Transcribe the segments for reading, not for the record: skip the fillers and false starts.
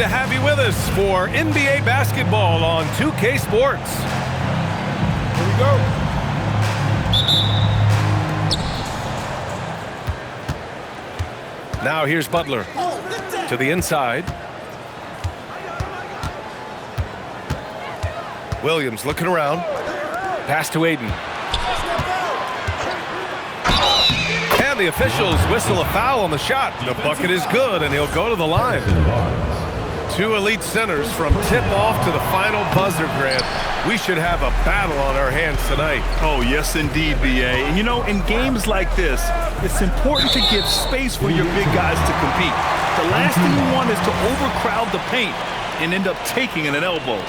to have you with us for NBA basketball on 2K Sports. Here we go. Now here's Butler to the inside. Williams looking around. Pass to Aiden. And the officials whistle a foul on the shot. The bucket is good, and he'll go to the line. Two elite centers from tip-off to the final buzzer, Grant. We should have a battle on our hands tonight. Oh, yes, indeed, B.A. And, you know, in games like this, it's important to give space for your big guys to compete. The last thing you want is to overcrowd the paint and end up taking an elbow.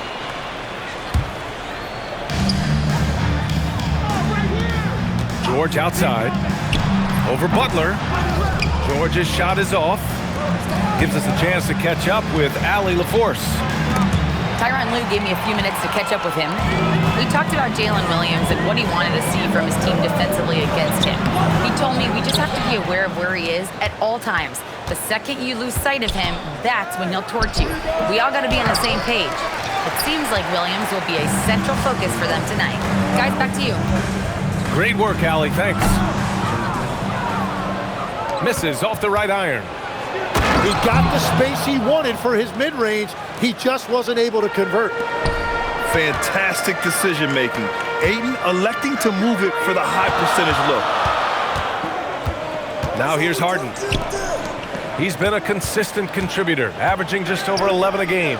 George outside. Over Butler. George's shot is off. Gives us a chance to catch up with Allie LaForce. Tyronn Lue gave me a few minutes to catch up with him. We talked about Jalen Williams and what he wanted to see from his team defensively against him. He told me we just have to be aware of where he is at all times. The second you lose sight of him, that's when he'll torch you. We all got to be on the same page. It seems like Williams will be a central focus for them tonight. Guys, back to you. Great work, Allie. Thanks. Misses off the right iron. He got the space he wanted for his mid-range. He just wasn't able to convert. Fantastic decision-making. Aiden electing to move it for the high percentage look. Now here's Harden. He's been a consistent contributor, averaging just over 11 a game.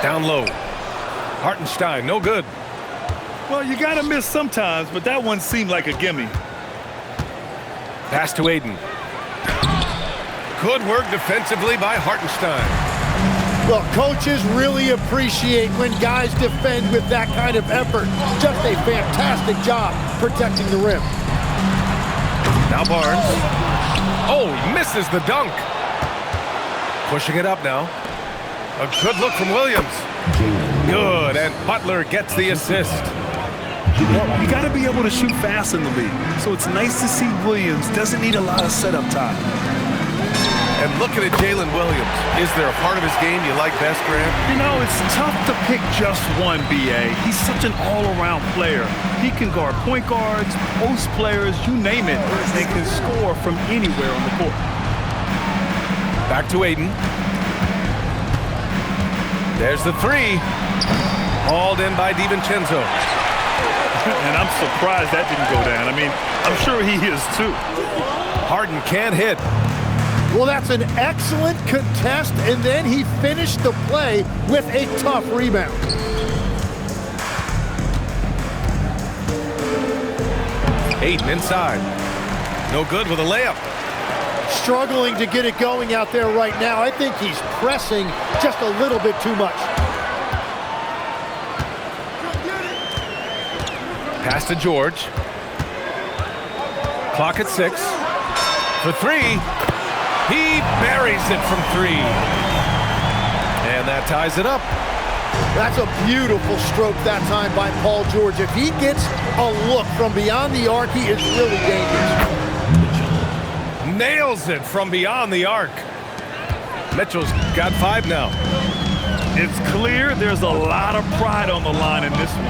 Down low. Hartenstein, no good. Well, you got to miss sometimes, but that one seemed like a gimme. Pass to Aiden. Good work defensively by Hartenstein. Well, coaches really appreciate when guys defend with that kind of effort. Just a fantastic job protecting the rim. Now Barnes. Oh, he misses the dunk. Pushing it up now. A good look from Williams. Good, and Butler gets the assist. Well, you got to be able to shoot fast in the league. So it's nice to see Williams doesn't need a lot of setup time. And looking at Jalen Williams, is there a part of his game you like best, Grant? You know, it's tough to pick just one, B.A. He's such an all-around player. He can guard point guards, post players, you name it, and can score from anywhere on the court. Back to Aiden. There's the three. Hauled in by DiVincenzo. And I'm surprised that didn't go down. I mean, I'm sure he is too. Harden can't hit. Well, that's an excellent contest, and then he finished the play with a tough rebound. Aiden inside. No good with a layup. Struggling to get it going out there right now. I think he's pressing just a little bit too much. Pass to George. Clock at 6. For three. He buries it from three. And that ties it up. That's a beautiful stroke that time by Paul George. If he gets a look from beyond the arc, he is really dangerous. Nails it from beyond the arc. Mitchell's got 5 now. It's clear there's a lot of pride on the line in this one.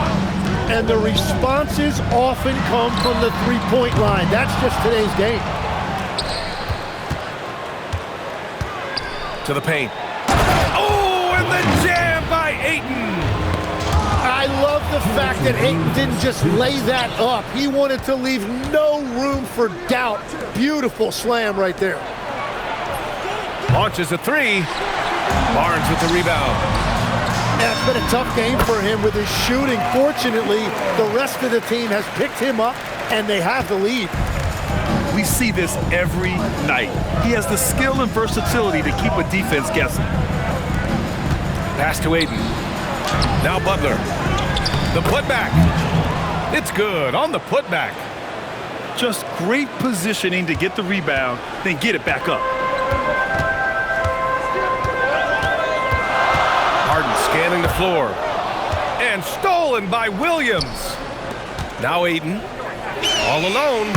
And the responses often come from the three-point line. That's just today's game. To the paint. Oh, and the jam by Ayton. I love the fact that Ayton didn't just lay that up. He wanted to leave no room for doubt. Beautiful slam right there. Launches a three. Barnes with the rebound. Yeah, it's been a tough game for him with his shooting. Fortunately, the rest of the team has picked him up, and they have the lead. We see this every night. He has the skill and versatility to keep a defense guessing. Pass to Aiden. Now Butler. The putback. It's good on the putback. Just great positioning to get the rebound, then get it back up. Harden scanning the floor. And stolen by Williams. Now Aiden. All alone.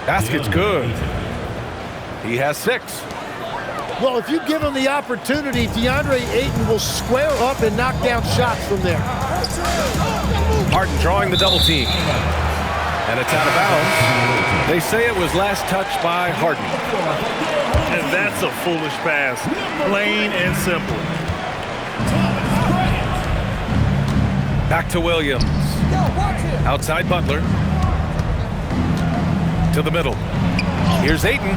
Basket's good. He has 6. Well, if you give him the opportunity, DeAndre Ayton will square up and knock down shots from there. Harden drawing the double team. And it's out of bounds. They say it was last touched by Harden. And that's a foolish pass. Plain and simple. Back to Williams. Outside Butler. To the middle. Here's Ayton.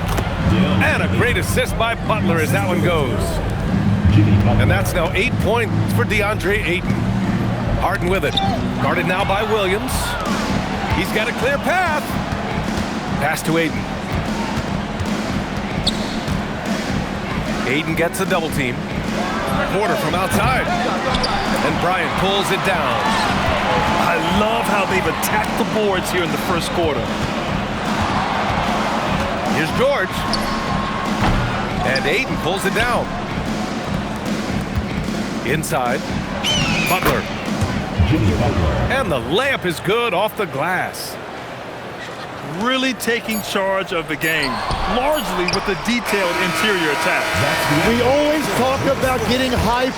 And a great assist by Butler as that one goes. And that's now 8 points for DeAndre Ayton. Harden with it. Guarded now by Williams. He's got a clear path. Pass to Ayton. Ayton gets a double team. Porter from outside. And Bryant pulls it down. I love how they've attacked the boards here in the first quarter. Here's George. And Ayton pulls it down. Inside. Butler. And the layup is good off the glass. Really taking charge of the game, largely with the detailed interior attack. We always talk about getting high.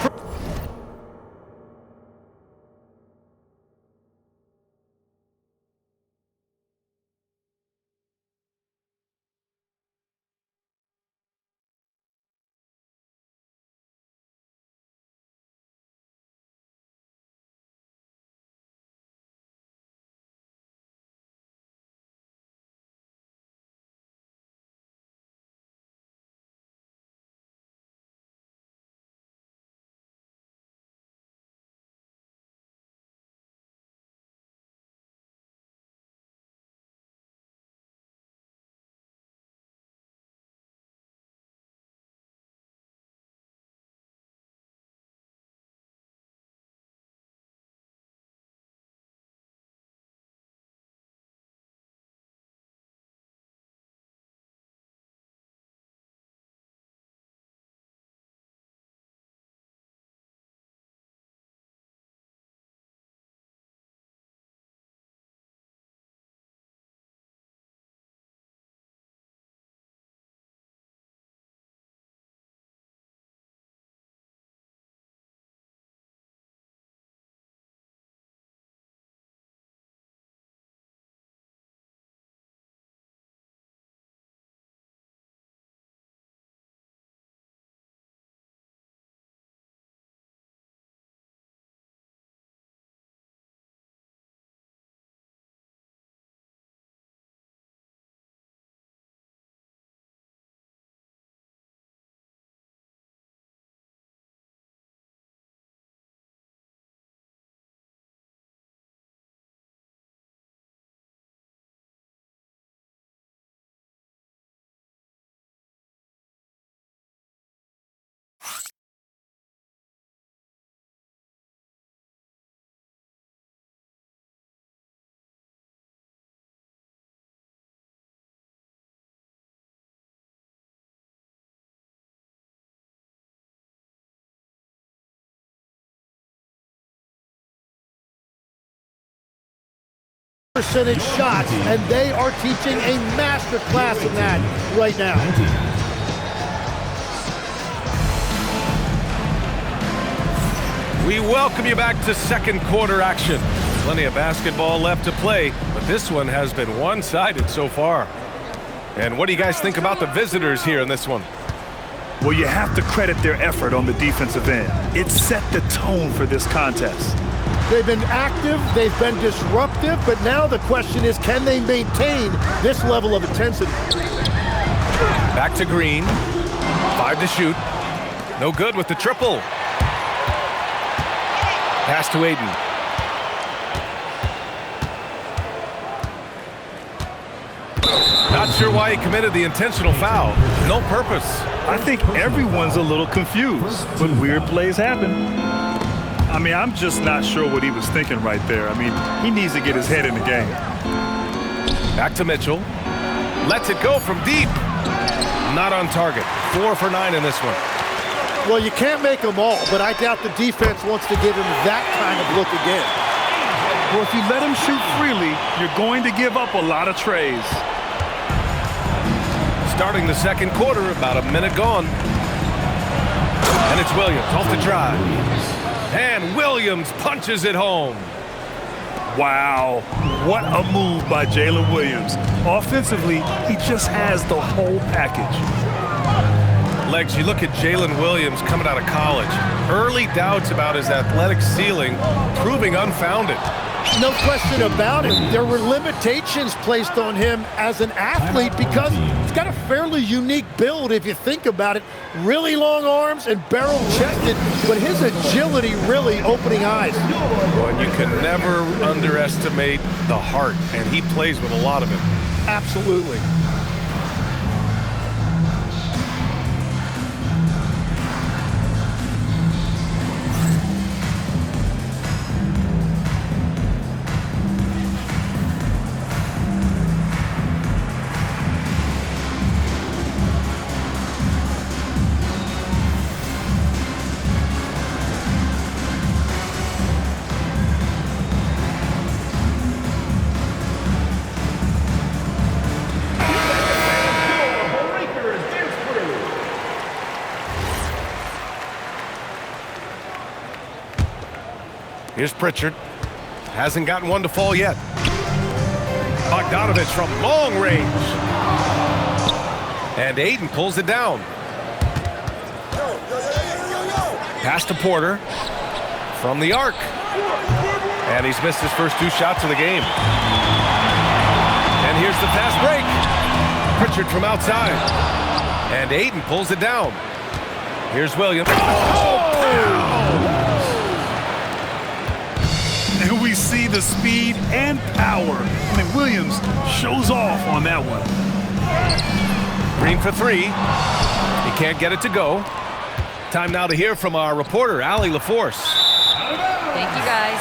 Percentage shots, and they are teaching a master class in that right now. We welcome you back to second quarter action. Plenty of basketball left to play, but this one has been one-sided so far. And what do you guys think about the visitors here in this one? Well, you have to credit their effort on the defensive end. It set the tone for this contest. They've been active, they've been disruptive, but now the question is, can they maintain this level of intensity? Back to Green. 5 to shoot. No good with the triple. Pass to Ayton. Not sure why he committed the intentional foul. No purpose. I think everyone's a little confused, but weird plays happen. I mean, I'm just not sure what he was thinking right there. I mean, he needs to get his head in the game. Back to Mitchell. Lets it go from deep. Not on target. 4 for 9 in this one. Well, you can't make them all, but I doubt the defense wants to give him that kind of look again. Well, if you let him shoot freely, you're going to give up a lot of trays. Starting the second quarter, about a minute gone. And it's Williams off the drive. And Williams punches it home. Wow, what a move by Jalen Williams. Offensively, he just has the whole package. Legs, you look at Jalen Williams coming out of college. Early doubts about his athletic ceiling proving unfounded. No question about it. There were limitations placed on him as an athlete because he's got a fairly unique build if you think about it. Really long arms and barrel-chested, but his agility really opening eyes. Well, and you can never underestimate the heart, and he plays with a lot of it. Absolutely. Here's Pritchard. Hasn't gotten one to fall yet. Bogdanovich from long range. And Ayton pulls it down. Pass to Porter from the arc. And he's missed his first 2 shots of the game. And here's the fast break. Pritchard from outside. And Ayton pulls it down. Here's Williams. And we see the speed and power. I mean, Williams shows off on that one. Green for 3. He can't get it to go. Time now to hear from our reporter, Allie LaForce. Thank you, guys.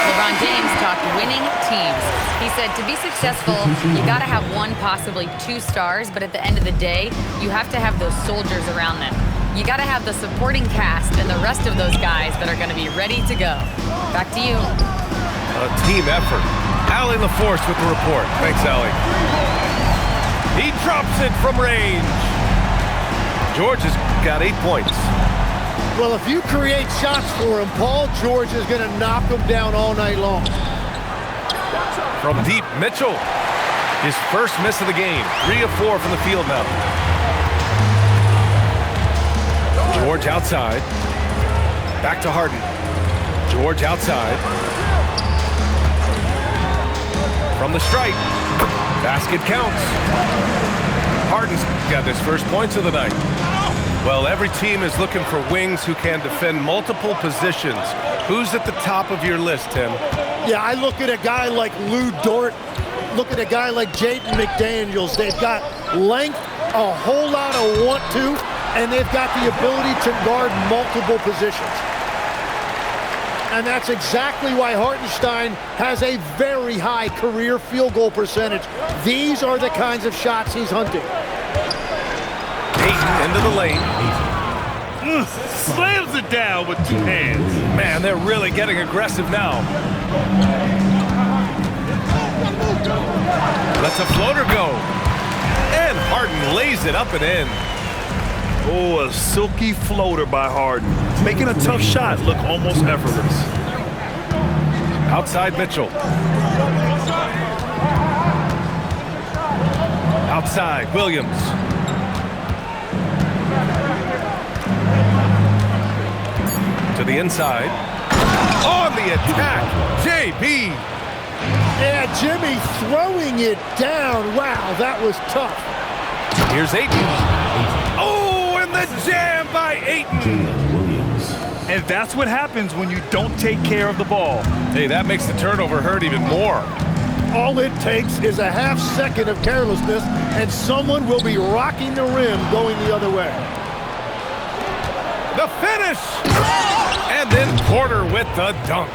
LeBron James talked winning teams. He said to be successful, you got to have 1, possibly 2 stars, but at the end of the day, you have to have those soldiers around them. You got to have the supporting cast and the rest of those guys that are going to be ready to go. Back to you. A team effort. Allie LaForce with the report. Thanks, Allie. He drops it from range. George has got 8 points. Well, if you create shots for him, Paul George is going to knock him down all night long. From deep, Mitchell. His first miss of the game. 3 of 4 from the field now. George outside. Back to Harden. George outside. From the stripe. Basket counts. Harden's got his first points of the night. Well, every team is looking for wings who can defend multiple positions. Who's at the top of your list, Tim? Yeah, I look at a guy like Lou Dort. Look at a guy like Jaden McDaniels. They've got length, a whole lot of want to, and they've got the ability to guard multiple positions. And that's exactly why Hartenstein has a very high career field goal percentage. These are the kinds of shots he's hunting. Ayton into the lane. Slams it down with 2 hands. Man, they're really getting aggressive now. Lets a floater go. And Harden lays it up and in. Oh, a silky floater by Harden. Making a tough shot look almost effortless. Outside Mitchell. Outside Williams. To the inside. On the attack, JB. Yeah, Jimmy throwing it down. Wow, that was tough. Here's Ayton. Oh, and the jam by Ayton. And that's what happens when you don't take care of the ball. Hey, that makes the turnover hurt even more. All it takes is a half second of carelessness, and someone will be rocking the rim going the other way. The finish! And then Porter with the dunk.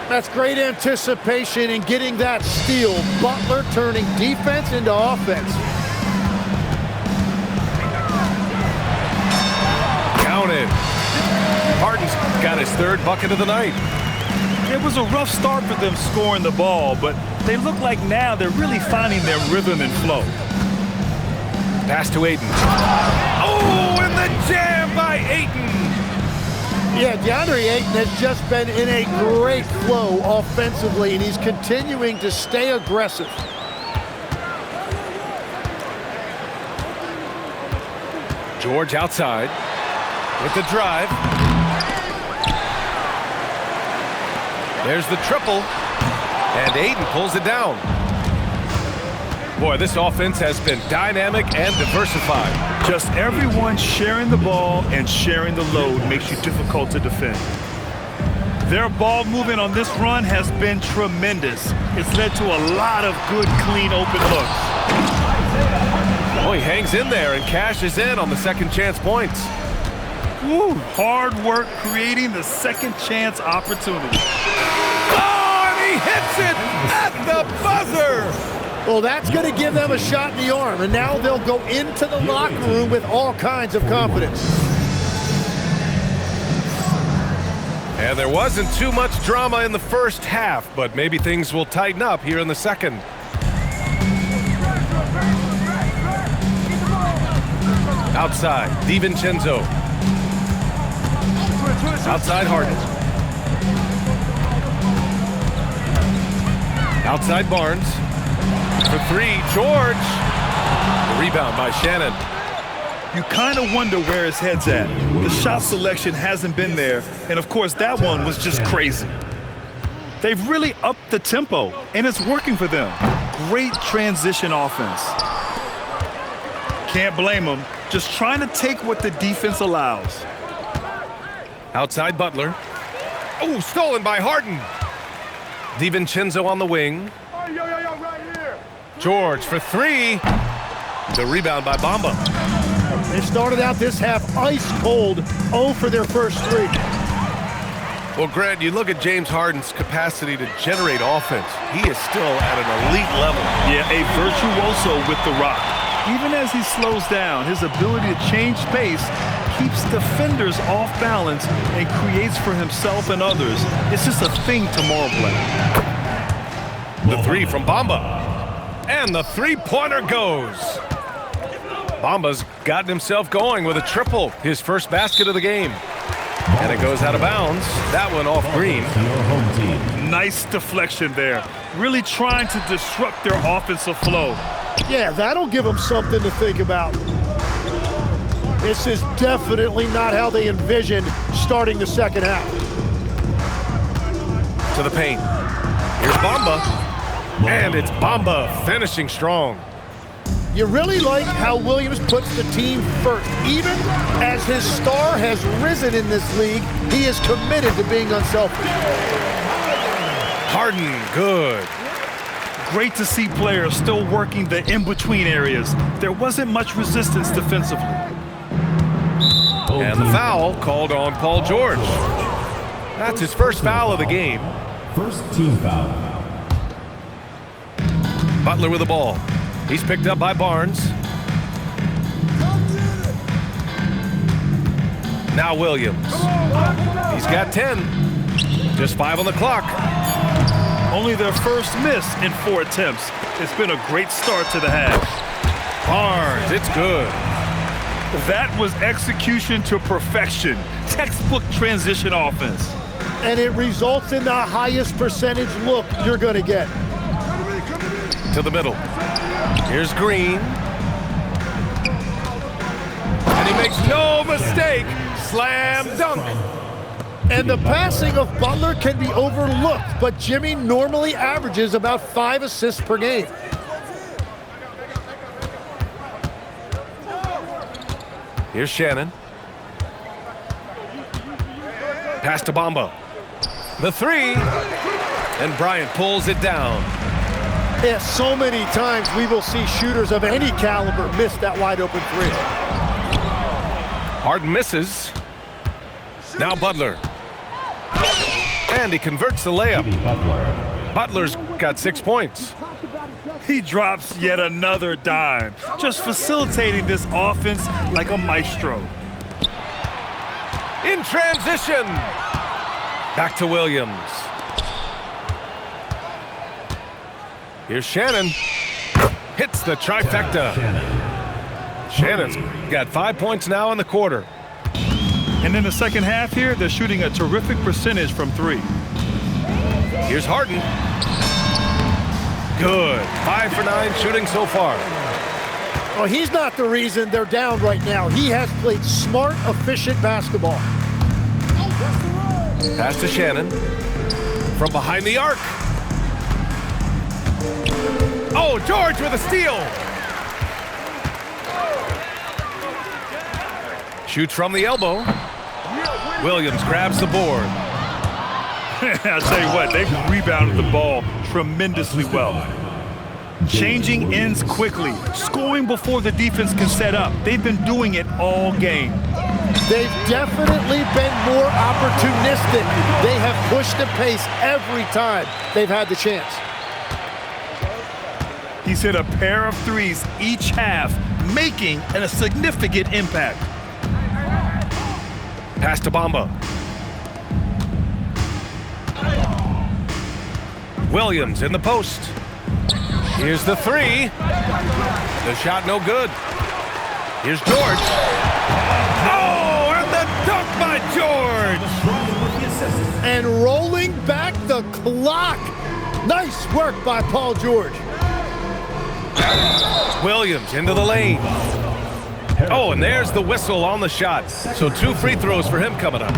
That's great anticipation in getting that steal. Butler turning defense into offense. Counted. Harden's got his 3rd bucket of the night. It was a rough start for them scoring the ball, but they look like now they're really finding their rhythm and flow. Pass to Ayton. Oh, and the jam by Ayton. Yeah, DeAndre Ayton has just been in a great flow offensively, and he's continuing to stay aggressive. George outside with the drive. There's the triple, and Ayton pulls it down. Boy, this offense has been dynamic and diversified. Just everyone sharing the ball and sharing the load makes you difficult to defend. Their ball movement on this run has been tremendous. It's led to a lot of good, clean, open looks. Oh, he hangs in there and cashes in on the second chance points. Woo, hard work creating the second chance opportunity. Oh, and he hits it at the buzzer! Well, that's going to give them a shot in the arm, and now they'll go into the locker room with all kinds of confidence. And there wasn't too much drama in the first half, but maybe things will tighten up here in the second. Outside, DiVincenzo. Outside, Harden. Outside, Barnes. For three, George. The rebound by Shannon. You kind of wonder where his head's at. The shot selection hasn't been there, and of course that one was just crazy. They've really upped the tempo, and it's working for them. Great transition offense. Can't blame them. Just trying to take what the defense allows. Outside, Butler. Oh, stolen by Harden. DiVincenzo on the wing. George for three. The rebound by Bamba. They started out this half ice cold, 0 for their first three. Well, Grant, you look at James Harden's capacity to generate offense. He is still at an elite level. Yeah, a virtuoso with the rock. Even as he slows down, his ability to change pace keeps defenders off balance and creates for himself and others. It's just a thing tomorrow play. The three from Bamba. And the three-pointer goes. Bamba's gotten himself going with a triple, his first basket of the game. And it goes out of bounds. That one off Green. Nice deflection there. Really trying to disrupt their offensive flow. Yeah, that'll give them something to think about. This is definitely not how they envisioned starting the second half. To the paint. Here's Bamba. And it's Bamba finishing strong. You really like how Williams puts the team first. Even as his star has risen in this league, he is committed to being unselfish. Harden, good. Great to see players still working the in-between areas. There wasn't much resistance defensively. And the foul called on Paul George. That's his first foul of the game. First team foul. Butler with the ball. He's picked up by Barnes. Now Williams. He's got 10. Just 5 on the clock. Only their first miss in 4 attempts. It's been a great start to the half. Barnes, it's good. That was execution to perfection. Textbook transition offense. And it results in the highest percentage look you're going to get. To the middle. Here's Green. And he makes no mistake. Slam dunk. And the passing of Butler can be overlooked, but Jimmy normally averages about 5 assists per game. Here's Shannon. Pass to Bamba. The three. And Bryant pulls it down. Yeah, so many times we will see shooters of any caliber miss that wide open three. Harden misses. Now Butler. And he converts the layup. Butler's got 6 points. He drops yet another dime, just facilitating this offense like a maestro. In transition. Back to Williams. Here's Shannon. Hits the trifecta. Shannon's got 5 points now in the quarter. And in the second half here, they're shooting a terrific percentage from three. Here's Harden. Good. 5 for 9 shooting so far. Well, he's not the reason they're down right now. He has played smart, efficient basketball. Pass to Shannon. From behind the arc. Oh, George with a steal. Shoots from the elbow. Williams grabs the board. I'll tell you what, they've rebounded the ball tremendously well. Changing ends quickly, scoring before the defense can set up. They've been doing it all game. They've definitely been more opportunistic. They have pushed the pace every time they've had the chance. He's hit a pair of threes each half, making a significant impact. Pass to Bamba. Williams in the post. Here's the three. The shot no good. Here's George. Oh, and the dunk by George. And rolling back the clock. Nice work by Paul George. Williams into the lane. Oh, and there's the whistle on the shot. So 2 free throws for him coming up.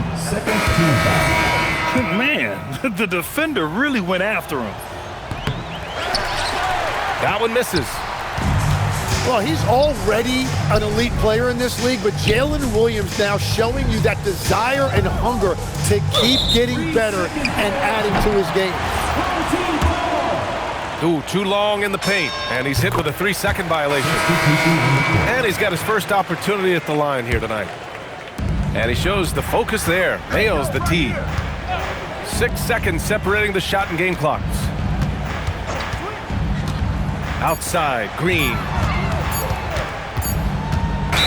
Man, the defender really went after him. That one misses. Well, he's already an elite player in this league, but Jalen Williams now showing you that desire and hunger to keep getting better and adding to his game. Ooh, too long in the paint, and he's hit with a 3-second violation. And he's got his first opportunity at the line here tonight. And he shows the focus there, nails the tee. 6 seconds separating the shot and game clocks. Outside, Green.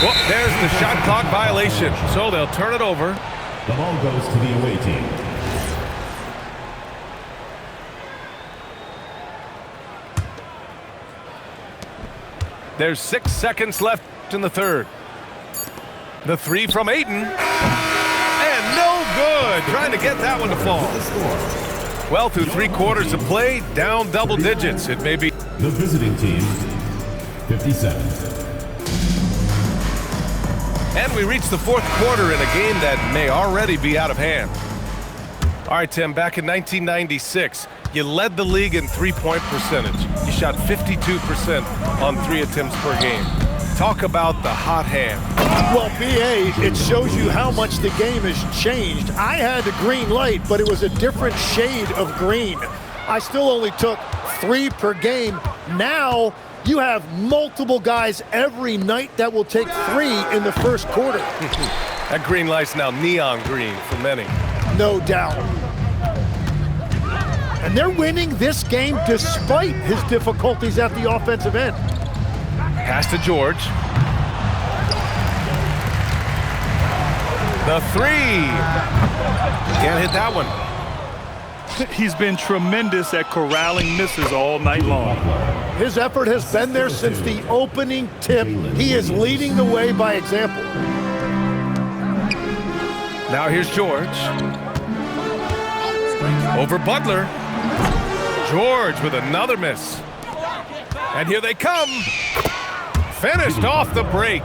Whoop, there's the shot clock violation, so they'll turn it over. The ball goes to the away team. There's 6 seconds left in the third. The three from Ayton. And no good. Trying to get that one to fall. Well, through 3 quarters of play, down double digits. It may be. The visiting team, 57. And we reach the 4th quarter in a game that may already be out of hand. All right, Tim, back in 1996, you led the league in three-point percentage. You shot 52% on 3 attempts per game. Talk about the hot hand. Well, B.A., it shows you how much the game has changed. I had the green light, but it was a different shade of green. I still only took 3 per game. Now, you have multiple guys every night that will take 3 in the first quarter. That green light's now neon green for many. No doubt. And they're winning this game despite his difficulties at the offensive end. Pass to George. The three. Can't hit that one. He's been tremendous at corralling misses all night long. His effort has been there since the opening tip. He is leading the way by example. Now here's George. Over Butler. George with another miss. And here they come. Finished off the break.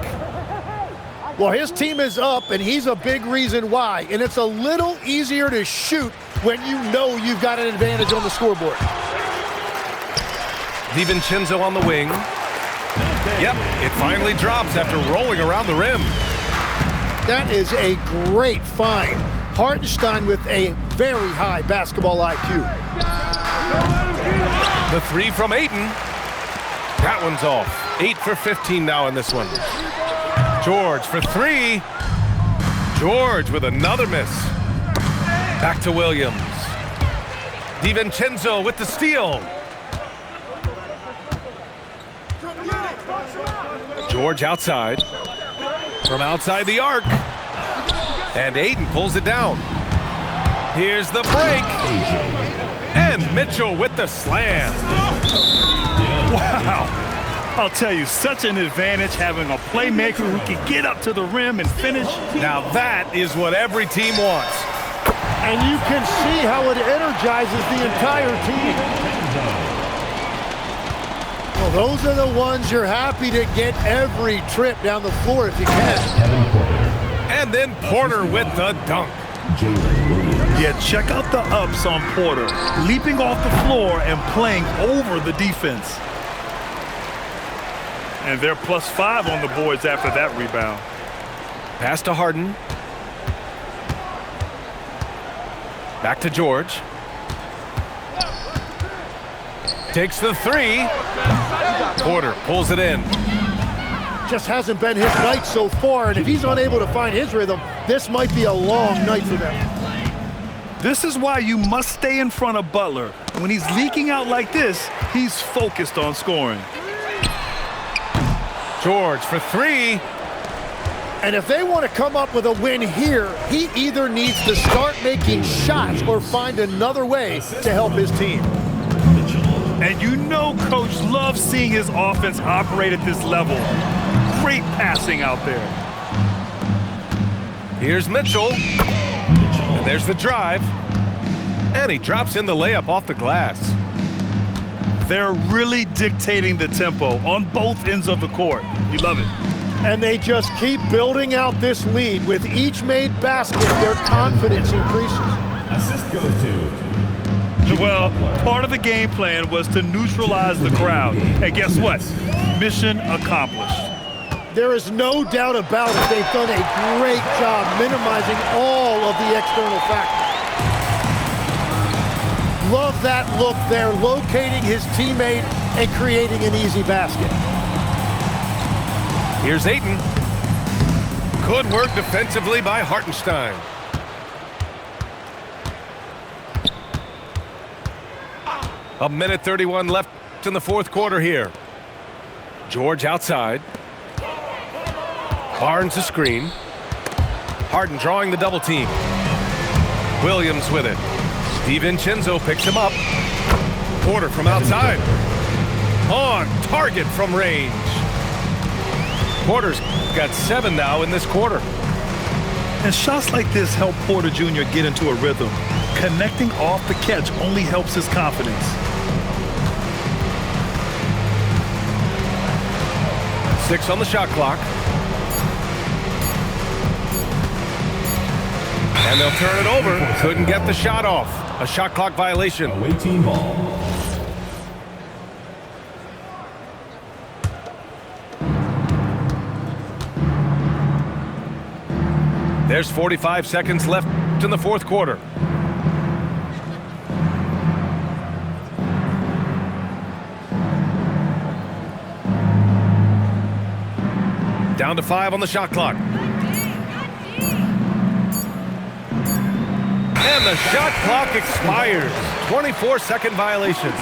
Well, his team is up, and he's a big reason why. And it's a little easier to shoot when you know you've got an advantage on the scoreboard. DiVincenzo on the wing. Yep, it finally drops after rolling around the rim. That is a great find. Hartenstein with a very high basketball IQ. The three from Ayton. That one's off. 8 for 15 now in this one. George for 3. George with another miss. Back to Williams. DiVincenzo with the steal. George outside. From outside the arc. And Ayton pulls it down. Here's the break. And Mitchell with the slam. Wow. I'll tell you, such an advantage having a playmaker who can get up to the rim and finish. Now that is what every team wants. And you can see how it energizes the entire team. Well, those are the ones you're happy to get every trip down the floor if you can. Kevin Porter. And then Porter with the dunk. Jalen Williams. Yeah, check out the ups on Porter, leaping off the floor and playing over the defense. And they're +5 on the boards after that rebound. Pass to Harden. Back to George. Takes the three. Porter pulls it in. Just hasn't been his night so far, and if he's unable to find his rhythm, this might be a long night for them. This is why you must stay in front of Butler. When he's leaking out like this, he's focused on scoring. George for three. And if they want to come up with a win here, he either needs to start making shots or find another way to help his team. And you know Coach loves seeing his offense operate at this level. Great passing out there. Here's Mitchell. And there's the drive. And he drops in the layup off the glass. They're really dictating the tempo on both ends of the court. You love it. And they just keep building out this lead. With each made basket, their confidence increases. Assist goes to Well, part of the game plan was to neutralize the crowd. And guess what? Mission accomplished. There is no doubt about it. They've done a great job minimizing all of the external factors. Love that look there, locating his teammate and creating an easy basket. Here's Ayton. Good work defensively by Hartenstein. A minute 31 left in the fourth quarter here. George outside. Barnes a screen. Harden drawing the double team. Williams with it. DiVincenzo picks him up. Porter from outside. On target from range. Porter's got 7 now in this quarter. And shots like this help Porter Jr. get into a rhythm. Connecting off the catch only helps his confidence. 6 on the shot clock. And they'll turn it over. Couldn't get the shot off. A shot clock violation. away team ball. There's 45 seconds left in the fourth quarter. Down to 5 on the shot clock. And the shot clock expires. 24-second violation.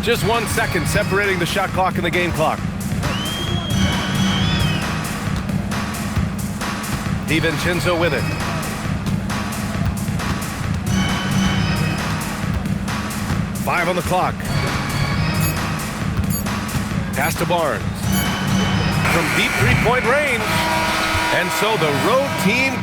Just 1 second separating the shot clock and the game clock. DiVincenzo with it. Five on the clock. Pass to Barnes. From deep three-point range. And so the road team